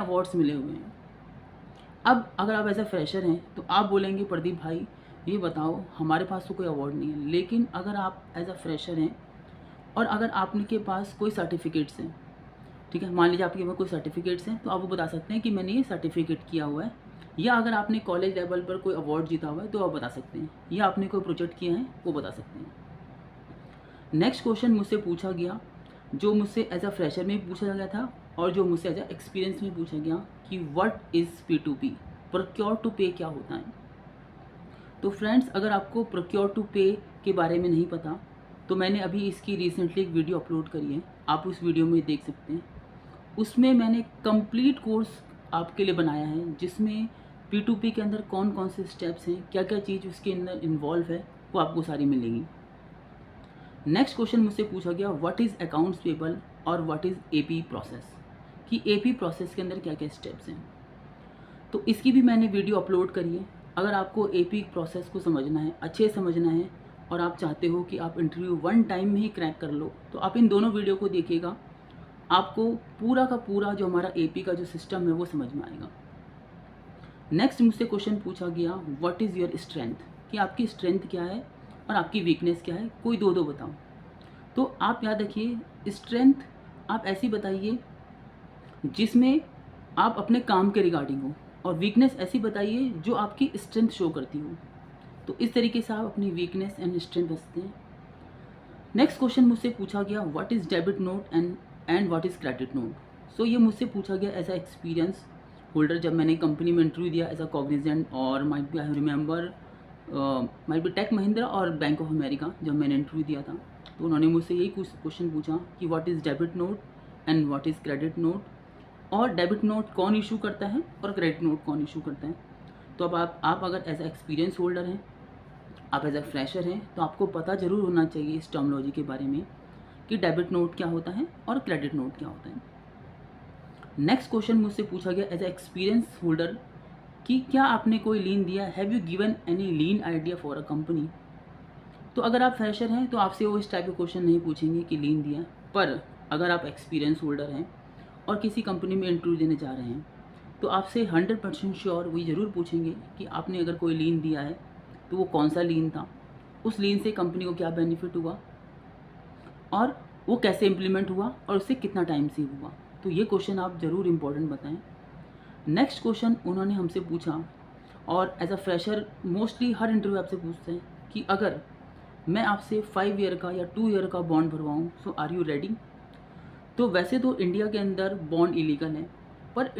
Awards मिले हुए हैं। अब अगर आप एज़ अ फ्रेशर हैं तो आप बोलेंगे प्रदीप भाई ये बताओ हमारे पास तो कोई अवार्ड नहीं है। लेकिन अगर आप एज़ अ फ्रेशर हैं और अगर आपके पास कोई सर्टिफ़िकेट्स हैं, ठीक है? मान लीजिए आपके पास कोई सर्टिफ़िकेट्स हैं तो आप वो बता सकते हैं कि मैंने ये सर्टिफ़िकेट किया हुआ है, या अगर आपने कॉलेज लेवल पर कोई अवार्ड जीता हुआ है तो आप बता सकते हैं, या आपने कोई प्रोजेक्ट किया है वो बता सकते हैं। नेक्स्ट क्वेश्चन मुझसे पूछा गया, जो मुझसे एज़ अ फ्रेशर में भी पूछा गया था और जो मुझसे एज़ अ एक्सपीरियंस में पूछा गया कि what is P2P, procure to पे क्या होता है। तो फ्रेंड्स, अगर आपको प्रोक्योर टू पे के बारे में नहीं पता तो मैंने अभी इसकी रिसेंटली एक वीडियो अपलोड करी है, आप उस वीडियो में देख सकते हैं। उसमें मैंने कंप्लीट कोर्स आपके लिए बनाया है, जिसमें P2P के अंदर कौन कौन से स्टेप्स हैं, क्या क्या चीज़ उसके अंदर इन्वॉल्व है, वो आपको सारी मिलेंगी। नेक्स्ट क्वेश्चन मुझसे पूछा गया व्हाट इज़ अकाउंट्स पेबल और व्हाट इज़ एपी प्रोसेस, कि एपी प्रोसेस के अंदर क्या क्या स्टेप्स हैं। तो इसकी भी मैंने वीडियो अपलोड करी है। अगर आपको एपी प्रोसेस को समझना है, अच्छे से समझना है, और आप चाहते हो कि आप इंटरव्यू वन टाइम में ही क्रैक कर लो, तो आप इन दोनों वीडियो को देखिएगा। आपको पूरा का पूरा जो हमारा एपी का जो सिस्टम है वो समझ में आएगा। नेक्स्ट मुझसे क्वेश्चन पूछा गया व्हाट इज़ योर स्ट्रेंथ, कि आपकी स्ट्रेंथ क्या है और आपकी वीकनेस क्या है, कोई दो दो बताओ। तो आप याद रखिए, स्ट्रेंथ आप ऐसी बताइए जिसमें आप अपने काम के रिगार्डिंग हो, और वीकनेस ऐसी बताइए जो आपकी स्ट्रेंथ शो करती हो। तो इस तरीके से आप अपनी वीकनेस एंड स्ट्रेंथ बचते हैं। नेक्स्ट क्वेश्चन मुझसे पूछा गया what is debit note and what is credit note. So ये मुझसे पूछा गया एज अ एक्सपीरियंस होल्डर, जब मैंने कंपनी में इंटरव्यू दिया एज अ कॉग्निजेंट, और might be I remember might be Tech Mahindra और बैंक ऑफ अमेरिका, जब मैंने इंटरव्यू दिया था तो उन्होंने मुझसे यही क्वेश्चन पूछा कि what is debit note and what is credit note, और डेबिट नोट कौन इशू करता है और क्रेडिट नोट कौन इशू करता है। तो अब आप अगर एज अ एक्सपीरियंस होल्डर हैं, आप एज अ फ्रेशर हैं, तो आपको पता ज़रूर होना चाहिए इस टर्मिनोलॉजी के बारे में कि डेबिट नोट क्या होता है और क्रेडिट नोट क्या होता है। नेक्स्ट क्वेश्चन मुझसे पूछा गया एज अ एक्सपीरियंस होल्डर कि क्या आपने कोई लीन दिया, have you given any lean idea for a company. तो अगर आप फ्रेशर हैं तो आपसे वो इस टाइप के क्वेश्चन नहीं पूछेंगे कि लीन दिया, पर अगर आप एक्सपीरियंस होल्डर हैं और किसी कंपनी में इंटरव्यू देने जा रहे हैं तो आपसे 100% श्योर वही ज़रूर पूछेंगे कि आपने अगर कोई लीन दिया है तो वो कौन सा लीन था, उस लीन से कंपनी को क्या बेनिफिट हुआ, और वो कैसे इम्प्लीमेंट हुआ और उससे कितना टाइम सेव हुआ। तो ये क्वेश्चन आप ज़रूर इम्पोर्टेंट बताएं। नेक्स्ट क्वेश्चन उन्होंने हमसे पूछा, और एज अ फ्रेशर मोस्टली हर इंटरव्यू आपसे पूछते हैं कि अगर मैं आपसे 5 ईयर का या 2 ईयर का बॉन्ड भरवाऊँ, सो आर यू रेडी। तो वैसे तो इंडिया के अंदर बॉन्ड इलीगल है, पर